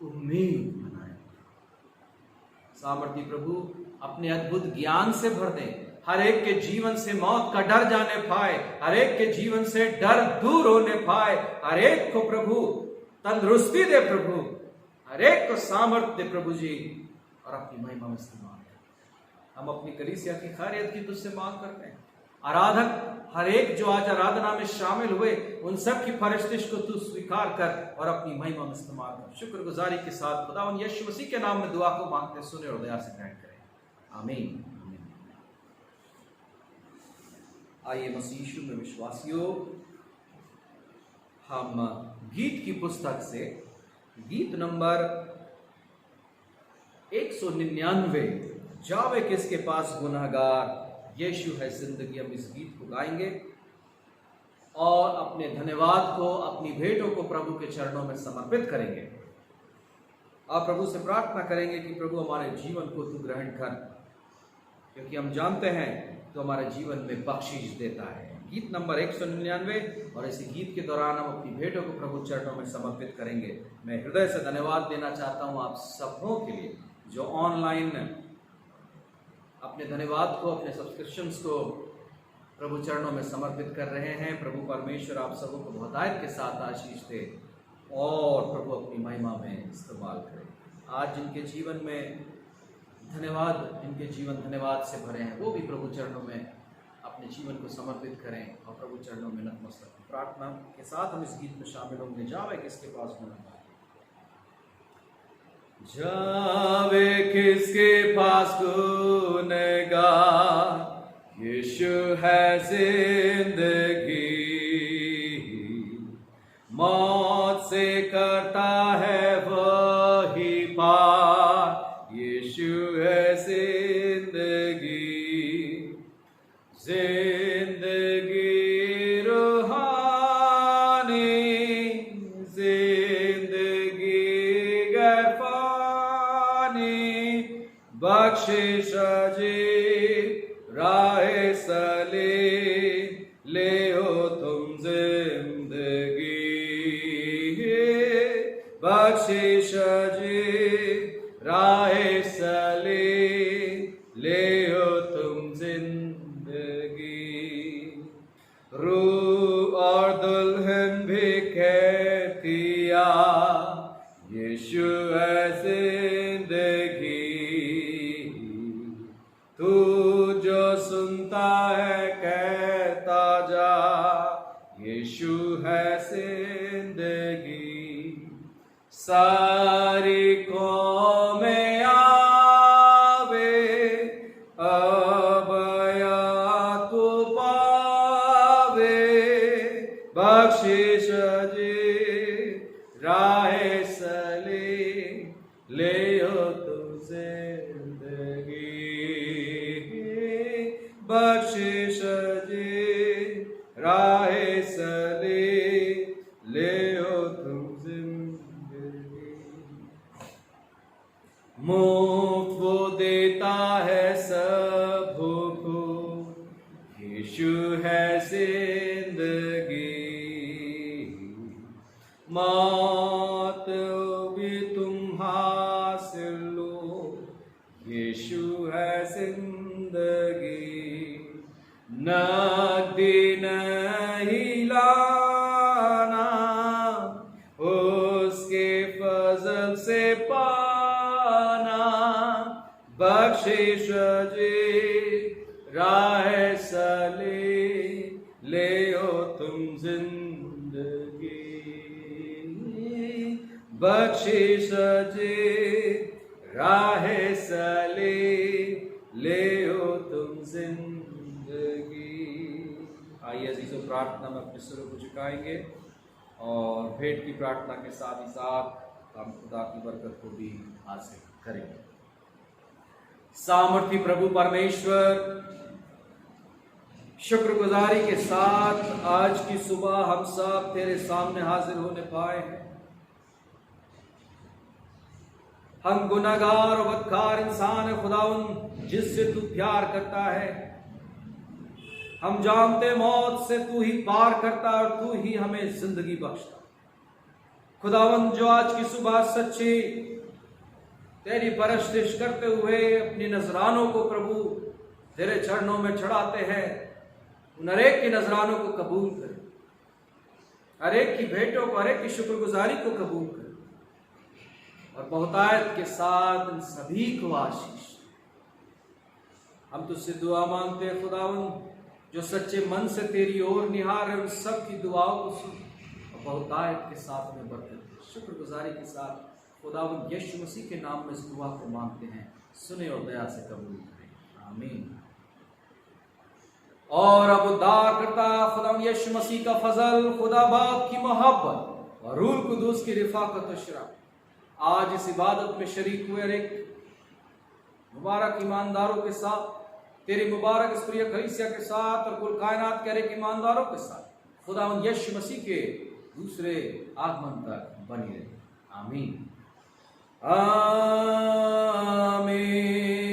उम्मीद बनाए। सामर्थ्य प्रभु अपने अद्भुत ज्ञान से भर दे, हर एक के जीवन से मौत का डर जाने पाए, हर एक के जीवन से डर दूर होने पाए, हर एक को प्रभु तंदुरुस्ती दे प्रभु, हर एक को सामर्थ्य दे प्रभु जी, और अपनी महिमा में इस्तेमाल कर। हम अपनी कलीसिया की खैरियत की तुझसे मांग करते हैं। आराधक हर एक जो आज आराधना में शामिल हुए, उन सब की फरिश्तिश को तू स्वीकार कर और अपनी महिमा में इस्तेमाल कर। शुक्रगुजारी के साथ खुदावंद यीशु मसीह के नाम में दुआ को मांगते, सुने और दया से ग्रहण करें। आमीन। आइए मसीह यीशु में विश्वासियों, हम गीत की पुस्तक से गीत नंबर 199, जावे किसके पास गुनहगार, यीशु है जिंदगी, हम इस गीत को गाएंगे और अपने धन्यवाद को, अपनी भेंटों को प्रभु के चरणों में समर्पित करेंगे और प्रभु से प्रार्थना करेंगे कि प्रभु हमारे जीवन को तू ग्रहण कर, क्योंकि हम जानते हैं तो हमारे जीवन में बख्शीश देता है। गीत नंबर 199, और इसी गीत के दौरान हम अपनी भेंटों को प्रभु चरणों में समर्पित करेंगे। मैं हृदय से धन्यवाद देना चाहता हूं आप सबों के लिए जो ऑनलाइन अपने धन्यवाद को, अपने सब्सक्रिप्शंस को प्रभु चरणों में समर्पित कर रहे हैं। प्रभु परमेश्वर आप सबों को बहुतायत के साथ आशीष दे और प्रभु अपनी महिमा में इस्तेमाल करे। आज जिनके जीवन में धन्यवाद, जिनके जीवन धन्यवाद से भरे हैं, वो भी प्रभु चरणों में अपने जीवन को समर्पित करें और प्रभु चरणों में नतमस्तक प्रार्थना के साथ हम इस गीत में शामिल होंगे। जावे किसके पास गुनहगार, जावे किसके पास गुनहगार, यीशु है जिंदगी, मौत से करता है वही पार, यीशु है जिंदगी, जिंदगी रूहानी, जिंदगी गैरफानी, बख्शिश अजीब राहे सली, ले हो तुम जिंदगी, बख्शिश अजीब राहे सली, ले हो तुम जिंदगी। रूह और दुल्हन भी कहती आ, यीशु है जिंदगी, तू जो सुनता है कहता जा, यीशु है जिंदगी। सारी कौमें आवे अब या तो पावे, बख्शिश जी राहे सली, ले हो तुम जिंदगी, बख्शिश जी राहे सली, ले हो तुम जिंदगी। मुफ्त वो देता है सबको, यीशु है जिंदगी, मौत भी तुम हासिल लो, यीशु है जिंदगी, नकदी नहीं लाना, उसके फजल से पाना, बख्शिश जी बख्शिश जे राहे सले ले तुम जिंदगी। आइए अजीजों, प्रार्थना में अपने सिरों को झुकाएंगे और भेंट की प्रार्थना के साथ ही साथ हम खुदा की बरकत को भी हासिल करेंगे। सामर्थी प्रभु परमेश्वर, शुक्रगुजारी के साथ आज की सुबह हम सब तेरे सामने हाजिर होने पाए हैं। हम गुनाहगार और बदकार इंसान है खुदावन, जिससे तू प्यार करता है। हम जानते मौत से तू ही पार करता और तू ही हमें जिंदगी बख्शता। खुदावन, जो आज की सुबह सच्ची तेरी परस्तिश करते हुए अपनी नजरानों को प्रभु तेरे चरणों में चढ़ाते हैं, उन हरेक की नजरानों को कबूल कर, हरेक की भेंटों को, हरेक की शुक्रगुजारी को कबूल कर और बहुतायत के साथ इन सभी को आशीष। हम तुझसे दुआ मांगते हैं खुदावन, जो सच्चे मन से तेरी ओर निहार है, उन सब की दुआओं को सुन और बहुतायत के साथ में बरकत। शुक्रगुजारी के साथ खुदावन यीशु मसीह के नाम में इस दुआ को मांगते हैं, सुने और दया से कबूल करें, आमीन। और अब उद्धार करता खुदावन यीशु मसीह का फजल, खुदा बाप की मोहब्बत और रूह कुदूस की रिफाकत और शराब आज इस इबादत में शरीक हुए एक मुबारक ईमानदारों के साथ, तेरी मुबारक इस प्रिय कलीसिया के साथ और कुल कायनात के हरेक ईमानदारों के साथ खुदावन यीशु मसीह के दूसरे आगमन तक बनी रहे, आमीन आमीन।